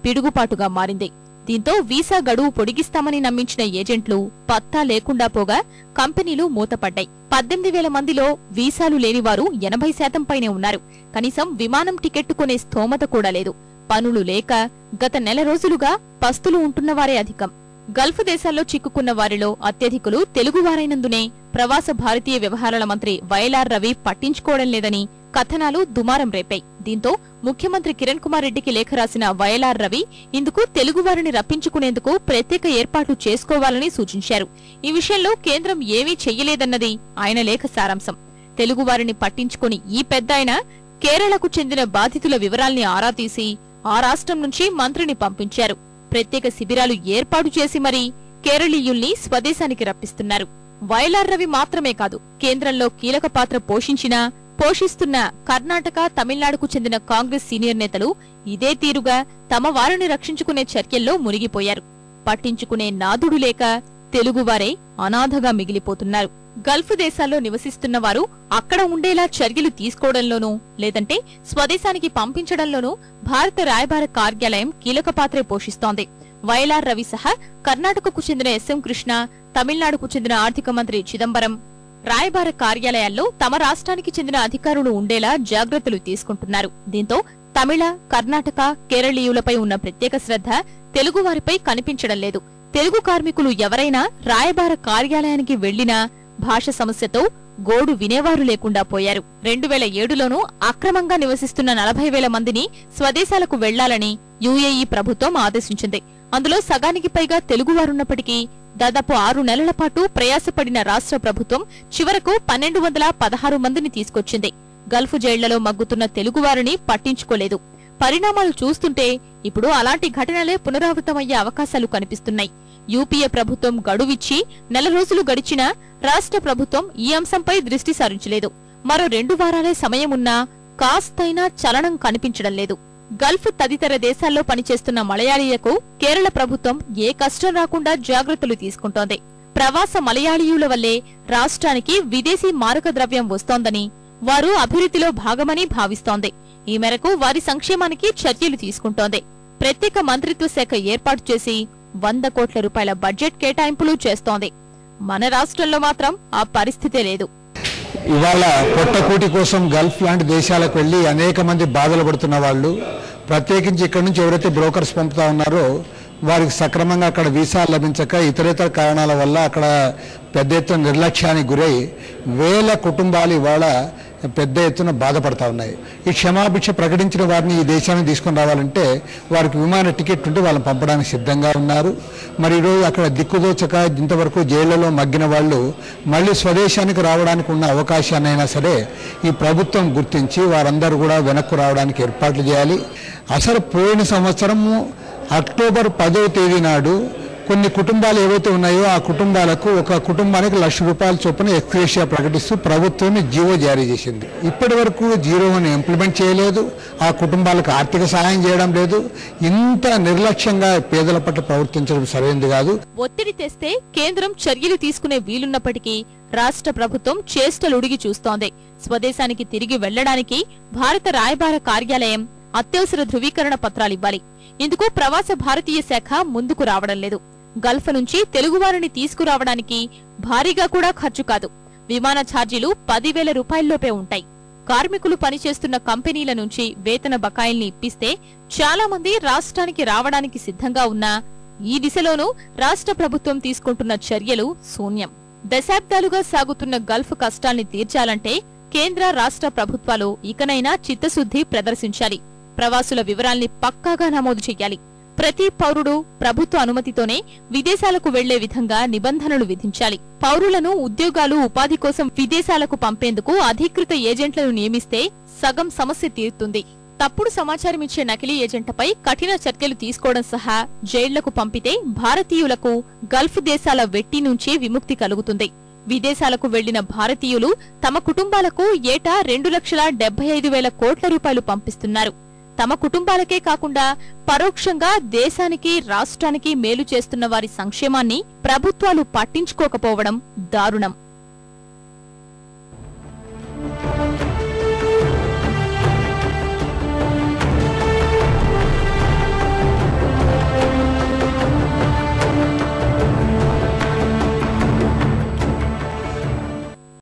పిడుగుపాటుగా మారింది. దీంతో వీసా గడువు పొడిగిస్తామని నమ్మించిన ఏజెంట్లు పత్తా లేకుండా పోగా కంపెనీలు మూతపడ్డాయి. 18,000 మందిలో వీసాలు లేనివారు 80% పైనే ఉన్నారు. కనీసం విమానం టికెట్టు కొనే స్థోమత కూడా లేదు. పనులు లేక గత నెల రోజులుగా పస్తులు ఉంటున్నవారే అధికం. గల్ఫ్ దేశాల్లో చిక్కుకున్న వారిలో అత్యధికులు తెలుగువారైనందునే ప్రవాస భారతీయ వ్యవహారాల మంత్రి వైఎల్ఆర్ రవి పట్టించుకోవడం లేదని కథనాలు దుమారం రేపాయి. దీంతో ముఖ్యమంత్రి కిరణ్ కుమార్ రెడ్డికి లేఖ రాసిన వైఎల్ఆర్ రవి ఇందుకు తెలుగువారిని రప్పించుకునేందుకు ప్రత్యేక ఏర్పాట్లు చేసుకోవాలని సూచించారు. ఈ విషయంలో కేంద్రం ఏమీ చెయ్యలేదన్నది ఆయన లేఖ సారాంశం. తెలుగువారిని పట్టించుకుని ఈ పెద్దాయన కేరళకు చెందిన బాధితుల వివరాల్ని ఆరా తీసి ఆ రాష్ట్రం నుంచి మంత్రిని పంపించారు. ప్రత్యేక శిబిరాలు ఏర్పాటు చేసి మరీ కేరళీయుల్ని స్వదేశానికి రప్పిస్తున్నారు. వైఎల్ఆర్ రవి మాత్రమే కాదు, కేంద్రంలో కీలక పాత్ర పోషిస్తున్న కర్ణాటక, తమిళనాడుకు చెందిన కాంగ్రెస్ సీనియర్ నేతలు ఇదే తీరుగా తమ వారిని రక్షించుకునే చర్యల్లో మునిగిపోయారు. పట్టించుకునే నాదుడు లేక తెలుగువారే అనాథగా మిగిలిపోతున్నారు. గల్ఫ్ దేశాల్లో నివసిస్తున్న వారు అక్కడ ఉండేలా చర్యలు తీసుకోవడంలోనూ లేదంటే స్వదేశానికి పంపించడంలోనూ భారత రాయబార కార్యాలయం కీలక పాత్రే పోషిస్తోంది. వైఎల్ఆర్ రవి సహా కర్ణాటకకు చెందిన ఎస్ఎం కృష్ణ, తమిళనాడుకు చెందిన ఆర్థిక మంత్రి చిదంబరం రాయబార కార్యాలయాల్లో తమ రాష్ట్రానికి చెందిన అధికారులు ఉండేలా జాగ్రత్తలు తీసుకుంటున్నారు. దీంతో తమిళ, కర్ణాటక, కేరళీయులపై ఉన్న ప్రత్యేక శ్రద్ధ తెలుగువారిపై కనిపించడం లేదు. తెలుగు కార్మికులు ఎవరైనా రాయబార కార్యాలయానికి వెళ్లినా భాష సమస్యతో గోడు వినేవారు లేకుండా పోయారు. 2007లోనూ అక్రమంగా నివసిస్తున్న 40,000 మందిని స్వదేశాలకు వెళ్లాలని యుఏఈ ప్రభుత్వం ఆదేశించింది. అందులో సగానికి పైగా తెలుగువారున్నప్పటికీ దాదాపు 6 నెలల పాటు ప్రయాసపడిన రాష్ట్ర ప్రభుత్వం చివరకు 1,216 మందిని తీసుకొచ్చింది. గల్ఫ్ జైళ్లలో మగ్గుతున్న తెలుగువారిని పట్టించుకోలేదు. పరిణామాలు చూస్తుంటే ఇప్పుడు అలాంటి ఘటనలే పునరావృతమయ్యే అవకాశాలు కనిపిస్తున్నాయి. యూపీఏ ప్రభుత్వం గడువిచ్చి నెల రోజులు గడిచినా రాష్ట్ర ప్రభుత్వం ఈ అంశంపై దృష్టి సారించలేదు. మరో 2 వారాలే సమయమున్నా కాస్తైనా చలనం కనిపించడం లేదు. గల్ఫ్ తదితర దేశాల్లో పనిచేస్తున్న మలయాళీలకు కేరళ ప్రభుత్వం ఏ కష్టం రాకుండా జాగ్రత్తలు తీసుకుంటోంది. ప్రవాస మలయాళీయుల వల్లే రాష్ట్రానికి విదేశీ మారక ద్రవ్యం వస్తోందని, వారు అభివృద్ధిలో భాగమని భావిస్తోంది. ఈ మేరకు వారి సంక్షేమానికి చర్యలు తీసుకుంటోంది. ప్రత్యేక మంత్రిత్వ శాఖ ఏర్పాటు చేసి 100 కోట్ల రూపాయల బడ్జెట్ కేటాయింపులు చేస్తోంది. మన రాష్ట్రంలో మాత్రం ఆ పరిస్థితే లేదు. ఇవాళ పొట్టకూటి కోసం గల్ఫ్ లాంటి దేశాలకు వెళ్లి అనేక మంది బాధలు పడుతున్న వాళ్ళు, ప్రత్యేకించి ఇక్కడ నుంచి ఎవరైతే బ్రోకర్స్ పంపుతా ఉన్నారో వారికి సక్రమంగా అక్కడ వీసాలు లభించక ఇతరేతర కారణాల వల్ల అక్కడ పెద్ద ఎత్తున నిర్లక్ష్యానికి గురై వేల కుటుంబాలు ఇవాళ పెద్ద ఎత్తున బాధపడతా ఉన్నాయి. ఈ క్షమాభిక్ష ప్రకటించిన వారిని ఈ దేశానికి తీసుకుని రావాలంటే వారికి విమాన టికెట్ ఉంటే వాళ్ళని పంపడానికి సిద్ధంగా ఉన్నారు. మరి ఈరోజు అక్కడ దిక్కుదోచక ఇంతవరకు జైళ్లలో మగ్గిన వాళ్ళు మళ్ళీ స్వదేశానికి రావడానికి ఉన్న అవకాశాన్నైనా సరే ఈ ప్రభుత్వం గుర్తించి వారందరూ కూడా వెనక్కు రావడానికి ఏర్పాట్లు చేయాలి. అసలు పోయిన సంవత్సరము అక్టోబర్ 10వ తేదీ నాడు కొన్ని కుటుంబాలు ఏవైతే ఉన్నాయో ఆ కుటుంబాలకు ఒక కుటుంబానికి ₹1,00,000 చొప్పున ఎక్స్గ్రేషియా ప్రకటిస్తూ ప్రభుత్వం జీవో జారీ చేసింది. ఇప్పటి వరకు జీవోని ఇంప్లిమెంట్ చేయలేదు. ఆ కుటుంబాలకు ఆర్థిక సహాయం చేయడం లేదు. ఇంత నిర్లక్ష్యంగా పేదల పట్ల ప్రవర్తించడం సరైనది కాదు. ఒత్తిడి తెస్తే కేంద్రం చర్యలు తీసుకునే వీలున్నప్పటికీ రాష్ట్ర ప్రభుత్వం చేష్టలుడిగి చూస్తోంది. స్వదేశానికి తిరిగి వెళ్లడానికి భారత రాయబార కార్యాలయం అత్యవసర ధృవీకరణ పత్రాలివ్వాలి. ఇందుకు ప్రవాస భారతీయ శాఖ ముందుకు రావడం లేదు. గల్ఫ్ నుంచి తెలుగువారిని తీసుకురావడానికి భారీగా కూడా ఖర్చు కాదు. విమాన ఛార్జీలు 10,000 రూపాయల్లోపే ఉంటాయి. కార్మికులు పనిచేస్తున్న కంపెనీల నుంచి వేతన బకాయిల్ని ఇప్పిస్తే చాలా మంది రాష్ట్రానికి రావడానికి సిద్ధంగా ఉన్నా ఈ దిశలోనూ రాష్ట్ర ప్రభుత్వం తీసుకుంటున్న చర్యలు శూన్యం. దశాబ్దాలుగా సాగుతున్న గల్ఫ్ కష్టాల్ని తీర్చాలంటే కేంద్ర రాష్ట్ర ప్రభుత్వాలు ఇకనైనా చిత్తశుద్ధి ప్రదర్శించాలి. ప్రవాసుల వివరాల్ని పక్కాగా నమోదు చెయ్యాలి. ప్రతి పౌరుడు ప్రభుత్వ అనుమతితోనే విదేశాలకు వెళ్లే విధంగా నిబంధనలు విధించాలి. పౌరులను ఉద్యోగాలు, ఉపాధి కోసం విదేశాలకు పంపేందుకు అధీకృత ఏజెంట్లను నియమిస్తే సగం సమస్య తీరుతుంది. తప్పుడు సమాచారం ఇచ్చే నకిలీ ఏజెంట్లపై కఠిన చర్యలు తీసుకోవడం సహా జైళ్లకు పంపితే భారతీయులకు గల్ఫ్ దేశాల వెట్టి నుంచి విముక్తి కలుగుతుంది. విదేశాలకు వెళ్లిన భారతీయులు తమ కుటుంబాలకు ఏటా 2,75,000 కోట్ల రూపాయలు పంపిస్తున్నారు. తమ కుటుంబాలకే కాకుండా పరోక్షంగా దేశానికి, రాష్ట్రానికి మేలు చేస్తున్న వారి సంక్షేమాన్ని ప్రభుత్వాలు పట్టించుకోకపోవడం దారుణం.